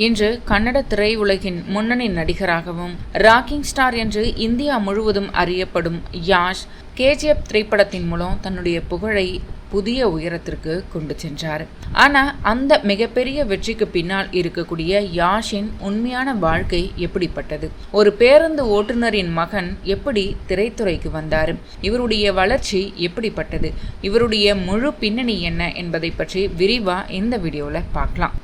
இன்று கன்னட திரையுலகின் முன்னணி நடிகராகவும் rocking star என்று இந்தியா முழுவதும் அறியப்படும் யாஷ் கேஜிஎஃப் திரைப்படத்தின் மூலம் தன்னுடைய புகழை புதிய உயரத்திற்கு கொண்டு சென்றார். ஆனால் அந்த மிகப்பெரிய வெற்றிக்கு பின்னால் இருக்கக்கூடிய யாஷின் உண்மையான வாழ்க்கை எப்படிப்பட்டது? ஒரு பேருந்து ஓட்டுநரின் மகன் எப்படி திரைத்துறைக்கு வந்தார்? இவருடைய வளர்ச்சி எப்படிப்பட்டது? இவருடைய முழு பின்னணி என்ன என்பதை பற்றி விரிவாக இந்த வீடியோவில் பார்க்கலாம்.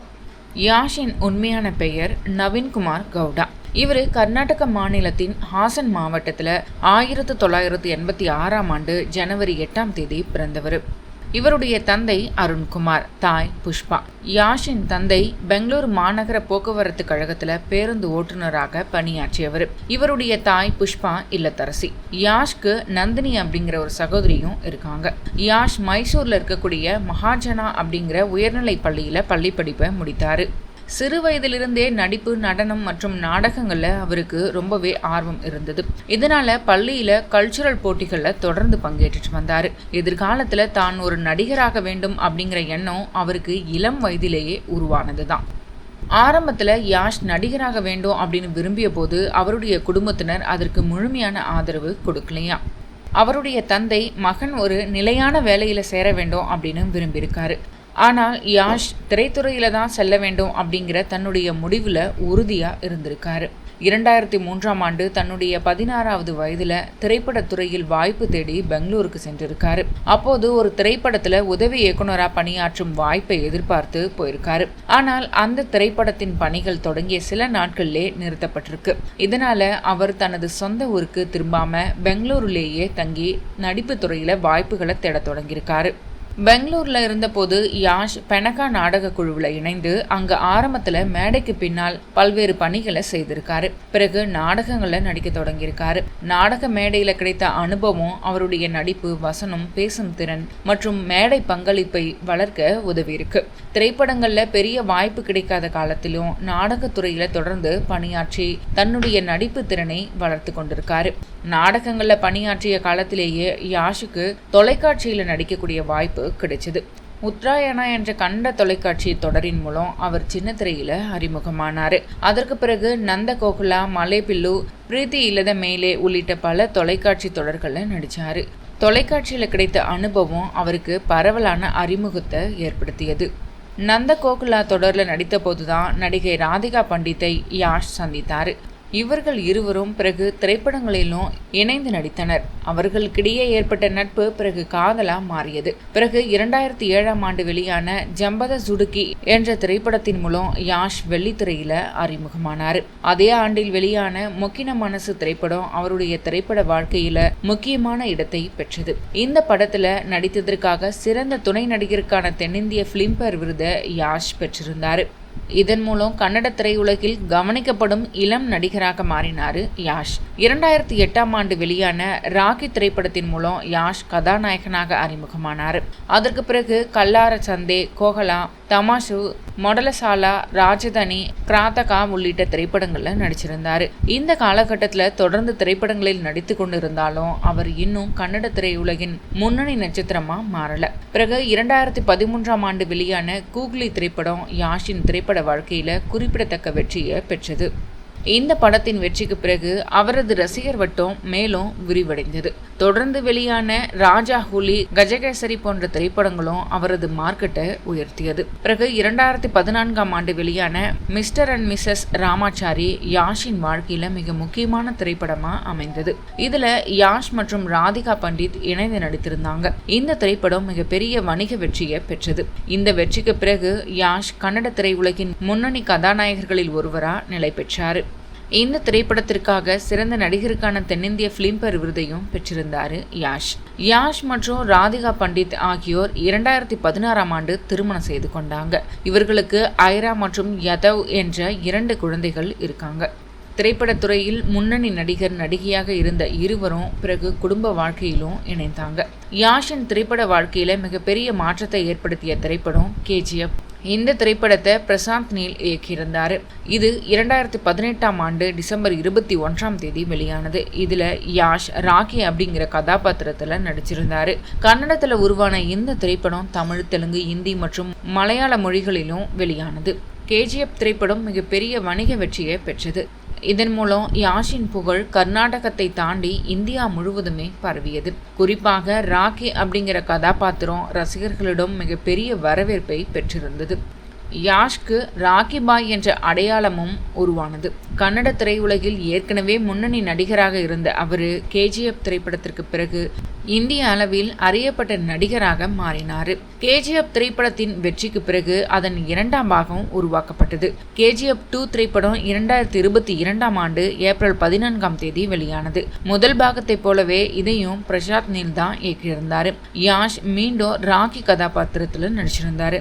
யாஷின் உண்மையான பெயர் நவீன்குமார் கவுடா. இவர் கர்நாடக மாநிலத்தின் ஹாசன் மாவட்டத்தில் 1986ஆம் ஆண்டு ஜனவரி 8ஆம் தேதி பிறந்தவர். இவருடைய தந்தை அருண்குமார், தாய் புஷ்பா. யாஷின் தந்தை பெங்களூரு மாநகர போக்குவரத்து கழகத்தில் பேருந்து ஓட்டுநராக பணியாற்றியவர். இவருடைய தாய் புஷ்பா இல்லத்தரசி. யாஷ்க்கு நந்தினி அப்படிங்கிற ஒரு சகோதரியும் இருக்காங்க. யாஷ் மைசூர்ல இருக்கக்கூடிய மகாஜனா அப்படிங்கிற உயர்நிலை பள்ளியில பள்ளி படிப்பை முடித்தாரு. சிறு வயதிலிருந்தே நடிப்பு, நடனம் மற்றும் நாடகங்கள்ல அவருக்கு ரொம்பவே ஆர்வம் இருந்தது. இதனால பள்ளியில கல்ச்சுரல் போட்டிகள்ல தொடர்ந்து பங்கேற்றுட்டு வந்தாரு. எதிர்காலத்துல தான் ஒரு நடிகராக வேண்டும் அப்படிங்கிற எண்ணம் அவருக்கு இளம் வயதிலேயே உருவானதுதான். ஆரம்பத்துல யாஷ் நடிகராக வேண்டும் அப்படின்னு விரும்பிய போது அவருடைய குடும்பத்தினர் அதற்கு முழுமையான ஆதரவு கொடுக்கலையா. அவருடைய தந்தை மகன் ஒரு நிலையான வேலையில சேர வேண்டும் அப்படின்னு விரும்பியிருக்காரு. ஆனால் யாஷ் திரைத்துறையில தான் செல்ல வேண்டும் அப்படிங்கிற தன்னுடைய முடிவில் உறுதியாக இருந்திருக்காரு. 2003ஆம் ஆண்டு தன்னுடைய 16வது வயதில் திரைப்படத்துறையில் வாய்ப்பு தேடி பெங்களூருக்கு சென்றிருக்காரு. அப்போது ஒரு திரைப்படத்தில் உதவி இயக்குனராக பணியாற்றும் வாய்ப்பை எதிர்பார்த்து போயிருக்காரு. ஆனால் அந்த திரைப்படத்தின் பணிகள் தொடங்கிய சில நாட்களிலே நிறுத்தப்பட்டிருக்கு. இதனால அவர் தனது சொந்த ஊருக்கு திரும்பாம பெங்களூருலேயே தங்கி நடிப்பு துறையில வாய்ப்புகளை தேட தொடங்கியிருக்காரு. பெங்களூர்ல இருந்தபோது யாஷ் பெனகா நாடக குழுவில் இணைந்து அங்க ஆரம்பத்துல மேடைக்கு பின்னால் பல்வேறு பணிகளை செய்திருக்காரு. பிறகு நாடகங்களை நடிக்க தொடங்கியிருக்காரு. நாடக மேடையில கிடைத்த அனுபவம் அவருடைய நடிப்பு, வசனம், பேசும் திறன் மற்றும் மேடை பங்களிப்பை வளர்க்க உதவி இருக்கு. திரைப்படங்கள்ல பெரிய வாய்ப்பு கிடைக்காத காலத்திலும் நாடகத்துறையில தொடர்ந்து பணியாற்றி தன்னுடைய நடிப்பு திறனை வளர்த்து கொண்டிருக்காரு. நாடகங்கள்ல பணியாற்றிய காலத்திலேயே யாஷுக்கு தொலைக்காட்சியில நடிக்கக்கூடிய வாய்ப்பு கிடைச்சது. உத்தராயணா என்ற கண்ட தொலைக்காட்சி தொடரின் மூலம் அவர் சின்ன திரையில அறிமுகமானாரு. அதற்கு பிறகு நந்த கோகுலா, மலைபில்லு, பிரீத்தி இல்லத மேலே உள்ளிட்ட பல தொலைக்காட்சி தொடர்கள்ல நடிச்சாரு. தொலைக்காட்சியில கிடைத்த அனுபவம் அவருக்கு பரவலான அறிமுகத்தை ஏற்படுத்தியது. நந்த கோகுலா தொடர்ல நடித்த போதுதான் நடிகை ராதிகா பண்டித்தை யாஷ் சந்தித்தாரு. இவர்கள் இருவரும் பிறகு திரைப்படங்களிலும் இணைந்து நடித்தனர். அவர்களுக்கிடையே ஏற்பட்ட நட்பு பிறகு காதலா மாறியது. பிறகு 2007ஆம் ஆண்டு வெளியான ஜம்பத சுடுக்கி என்ற திரைப்படத்தின் மூலம் யாஷ் வெள்ளித்திரையில அறிமுகமானார். அதே ஆண்டில் வெளியான மொக்கின மனசு திரைப்படம் அவருடைய திரைப்பட வாழ்க்கையில முக்கியமான இடத்தை பெற்றது. இந்த படத்துல நடித்ததற்காக சிறந்த துணை நடிகருக்கான தென்னிந்திய பிலிம்பேர் விருதை யாஷ் பெற்றிருந்தார். இதன் மூலம் கன்னட திரையுலகில் கவனிக்கப்படும் இளம் நடிகராக மாறினார் யாஷ். 2008ஆம் ஆண்டு வெளியான ராக்கி திரைப்படத்தின் மூலம் யாஷ் கதாநாயகனாக அறிமுகமானார். அதற்கு பிறகு கல்லார சந்தே, கோகலா, தமாஷு, மொடலசாலா, ராஜதானி, கிராத்தகா உள்ளிட்ட திரைப்படங்கள்ல நடிச்சிருந்தாரு. இந்த காலகட்டத்தில் தொடர்ந்து திரைப்படங்களில் நடித்து கொண்டிருந்தாலும் அவர் இன்னும் கன்னட திரையுலகின் முன்னணி நட்சத்திரமா மாறல. பிறகு 2013ஆம் ஆண்டு வெளியான கூகுளி திரைப்படம் யாஷின் திரைப்பட வாழ்க்கையில குறிப்பிடத்தக்க வெற்றியை பெற்றது. இந்த படத்தின் வெற்றிக்கு பிறகு அவரது ரசிகர் வட்டம் மேலும் விரிவடைந்தது. தொடர்ந்து வெளியான ராஜா ஹூலி, கஜகேசரி போன்ற திரைப்படங்களும் அவரது மார்க்கெட்டை உயர்த்தியது. பிறகு 2014ஆம் ஆண்டு வெளியான மிஸ்டர் அண்ட் மிஸ்ஸஸ் ராமாச்சாரி யாஷின் வாழ்க்கையில மிக முக்கியமான திரைப்படமா அமைந்தது. இதுல யாஷ் மற்றும் ராதிகா பண்டித் இணைந்து நடித்திருந்தாங்க. இந்த திரைப்படம் மிகப்பெரிய வணிக வெற்றியை பெற்றது. இந்த வெற்றிக்கு பிறகு யாஷ் கன்னட திரையுலகின் முன்னணி கதாநாயகர்களில் ஒருவரா நிலை பெற்றார். இந்த திரைப்படத்திற்காக சிறந்த நடிகருக்கான தென்னிந்திய பிலிம்பேர் விருதையும் பெற்றிருந்தார் யாஷ். யாஷ் மற்றும் ராதிகா பண்டித் ஆகியோர் 2016ஆம் ஆண்டு திருமணம் செய்து கொண்டாங்க. இவர்களுக்கு ஐரா மற்றும் யதவ் என்ற 2 குழந்தைகள் இருக்காங்க. திரைப்படத்துறையில் முன்னணி நடிகர், நடிகையாக இருந்த இருவரும் பிறகு குடும்ப வாழ்க்கையிலும் இணைந்தாங்க. யாஷின் திரைப்பட வாழ்க்கையில மிகப்பெரிய மாற்றத்தை ஏற்படுத்திய திரைப்படம் கேஜிஎஃப். இந்த திரைப்படத்தை பிரசாந்த் நீல் இயக்கியிருந்தார். இது 2018ஆம் ஆண்டு டிசம்பர் 21ஆம் தேதி வெளியானது. இதுல யாஷ் ராக்கி அப்படிங்கிற கதாபாத்திரத்துல நடிச்சிருந்தாரு. கன்னடத்துல உருவான இந்த திரைப்படம் தமிழ், தெலுங்கு, இந்தி மற்றும் மலையாள மொழிகளிலும் வெளியானது. கேஜிஎஃப் திரைப்படம் மிகப்பெரிய வணிக வெற்றியை பெற்றது. இதன் மூலம் யாஷின் புகழ் கர்நாடகத்தை தாண்டி இந்தியா முழுவதுமே பரவியது. குறிப்பாக ராக்கி அப்படிங்கிற கதாபாத்திரம் ரசிகர்களிடம் மிகப்பெரிய வரவேற்பை பெற்றிருந்தது. யாஷ்க்கு ராக்கி பாய் என்ற அடையாளமும் உருவானது. கன்னட திரையுலகில் ஏற்கனவே முன்னணி நடிகராக இருந்த அவர் கேஜிஎஃப் திரைப்படத்திற்கு பிறகு இந்திய அளவில் அறியப்பட்ட நடிகராக மாறினார். கேஜிஎஃப் திரைப்படத்தின் வெற்றிக்கு பிறகு அதன் 2ஆம் பாகம் உருவாக்கப்பட்டது. கேஜிஎஃப் 2 திரைப்படம் 2022ஆம் ஆண்டு ஏப்ரல் 14ஆம் தேதி வெளியானது. முதல் பாகத்தை போலவே இதையும் பிரசாத் நீல் தான் இயக்கியிருந்தார். யாஷ் மீண்டும் ராக்கி கதாபாத்திரத்தில் நடிச்சிருந்தார்.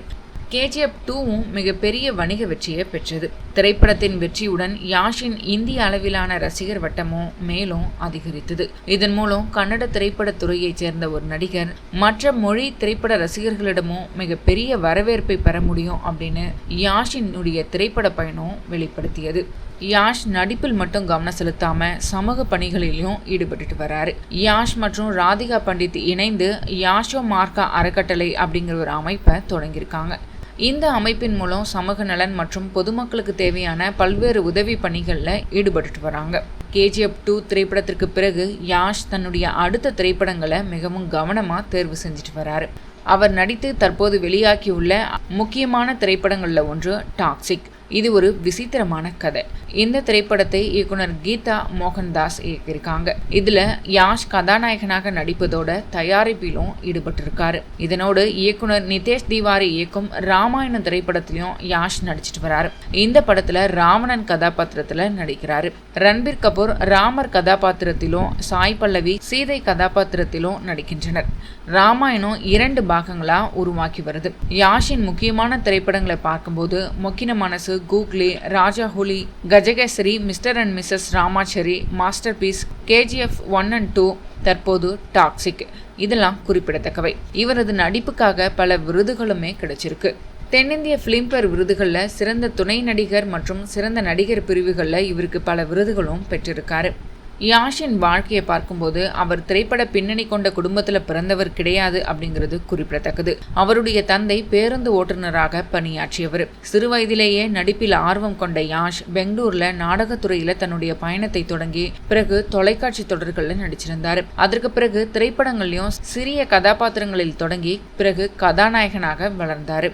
கேஜிஎஃப் 2வும் மிகப்பெரிய வணிக வெற்றியை பெற்றது. திரைப்படத்தின் வெற்றியுடன் யாஷின் இந்திய அளவிலான ரசிகர் வட்டமும் மேலும் அதிகரித்தது. இதன் மூலம் கன்னட திரைப்படத் துறையைச் சேர்ந்த ஒரு நடிகர் மற்ற மொழி திரைப்பட ரசிகர்களிடமும் மிகப்பெரிய வரவேற்பை பெற முடியும் அப்படின்னு யாஷினுடைய திரைப்பட பயணம் வெளிப்படுத்தியது. யாஷ் நடிப்பில் மட்டும் கவனம் செலுத்தாம சமூக பணிகளிலும் ஈடுபட்டு வராரு. யாஷ் மற்றும் ராதிகா பண்டித் இணைந்து யாஷோ மார்க்கா அறக்கட்டளை அப்படிங்கிற ஒரு அமைப்பை தொடங்கியிருக்காங்க. இந்த அமைப்பின் மூலம் சமூக நலன் மற்றும் பொதுமக்களுக்கு தேவையான பல்வேறு உதவி பணிகளில் ஈடுபட்டு வராங்க. கேஜிஎஃப் 2 திரைப்படத்திற்கு பிறகு யாஷ் தன்னுடைய அடுத்த திரைப்படங்களை மிகவும் கவனமாக தேர்வு செஞ்சுட்டு வராரு. அவர் நடித்து தற்போது வெளியாகியுள்ள முக்கியமான திரைப்படங்களில் ஒன்று டாக்ஸிக். இது ஒரு விசித்திரமான கதை. இந்த திரைப்படத்தை இயக்குனர் கீதா மோகன்தாஸ் இயக்கியிருக்காங்க. இதுல யாஷ் கதாநாயகனாக நடிப்பதோட தயாரிப்பிலும் ஈடுபட்டிருக்காரு. இதனோடு இயக்குனர் நிதேஷ் திவாரி இயக்கும் ராமாயணம் திரைப்படத்திலையும் யாஷ் நடிச்சிட்டு வராரு. இந்த படத்துல ராவணன் கதாபாத்திரத்துல நடிக்கிறாரு. ரன்பீர் கபூர் ராமர் கதாபாத்திரத்திலும் சாய் பல்லவி சீதை கதாபாத்திரத்திலும் நடிக்கின்றனர். ராமாயணம் 2 பாகங்களா உருவாக்கி வருது. யாஷின் முக்கியமான திரைப்படங்களை பார்க்கும்போது Moggina Manasu, Googly, Raja Huli, Gajakesari, Mr and Mrs Ramachari, masterpiece, KGF 1 and 2, தற்போது டாக்ஸிக் இதெல்லாம் குறிப்பிடத்தக்கவை. இவரது நடிப்புக்காக பல விருதுகளுமே கிடைச்சிருக்கு. தென்னிந்திய பிலிம்பேர் விருதுகளில் சிறந்த துணை நடிகர் மற்றும் சிறந்த நடிகர் பிரிவுகளில் இவருக்கு பல விருதுகளும் பெற்றிருக்காரு. யாஷின் வாழ்க்கையை பார்க்கும்போது அவர் திரைப்பட பின்னணி கொண்ட குடும்பத்தில் பிறந்தவர் கிடையாது அப்படிங்கிறது குறிப்பிடத்தக்கது. அவருடைய தந்தை பேருந்து ஓட்டுநராக பணியாற்றியவர். சிறு வயதிலேயே நடிப்பில் ஆர்வம் கொண்ட யாஷ் பெங்களூர்ல நாடகத்துறையில தன்னுடைய பயணத்தை தொடங்கி பிறகு தொலைக்காட்சி தொடர்களில் நடிச்சிருந்தார். அதற்கு பிறகு திரைப்படங்களையும் சிறிய கதாபாத்திரங்களில் தொடங்கி பிறகு கதாநாயகனாக வளர்ந்தார்.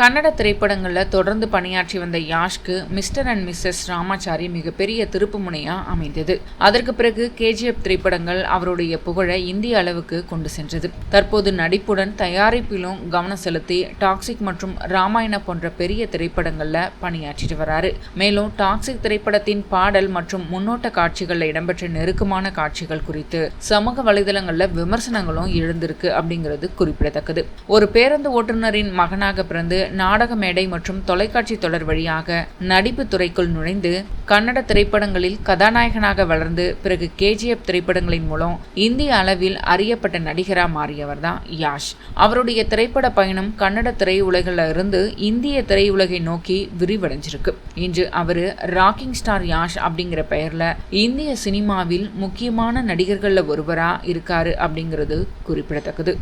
கன்னட திரைப்படங்களில் தொடர்ந்து பணியாற்றி வந்த யாஷ்க்கு மிஸ்டர் அண்ட் மிஸ்ஸஸ் ராமாச்சாரி மிகப்பெரிய திருப்பு முனையாக அமைந்தது. அதற்கு பிறகு கேஜிஎஃப் திரைப்படங்கள் அவருடைய புகழை இந்திய அளவுக்கு கொண்டு சென்றது. தற்போது நடிப்புடன் தயாரிப்பிலும் கவனம் செலுத்தி டாக்ஸிக் மற்றும் ராமாயணம் போன்ற பெரிய திரைப்படங்களில் பணியாற்றிட்டு வராரு. மேலும் டாக்ஸிக் திரைப்படத்தின் பாடல் மற்றும் முன்னோட்ட காட்சிகளில் இடம்பெற்ற நெருக்கமான காட்சிகள் குறித்து சமூக வலைதளங்களில் விமர்சனங்களும் எழுந்திருக்கு அப்படிங்கிறது குறிப்பிடத்தக்கது. ஒரு பேருந்து ஓட்டுநரின் மகனாக பிறந்து நாடக மேடை மற்றும் தொலைக்காட்சி தொடர் வழியாக நடிப்பு துறைக்குள் நுழைந்து கன்னட திரைப்படங்களில் கதாநாயகனாக வளர்ந்து பிறகு கேஜிஎஃப் திரைப்படங்களின் மூலம் இந்திய அளவில் அறியப்பட்ட நடிகராக மாறியவர் தான் யாஷ். அவருடைய திரைப்பட பயணம் கன்னட திரையுலகில் இருந்து இந்திய திரையுலகை நோக்கி விரிவடைஞ்சிருக்கு. இன்று அவர் ராக்கிங் ஸ்டார் யாஷ் அப்படிங்கிற பெயர்ல இந்திய சினிமாவில் முக்கியமான நடிகர்கள்ல ஒருவரா இருக்காரு அப்படிங்கிறது குறிப்பிடத்தக்கது.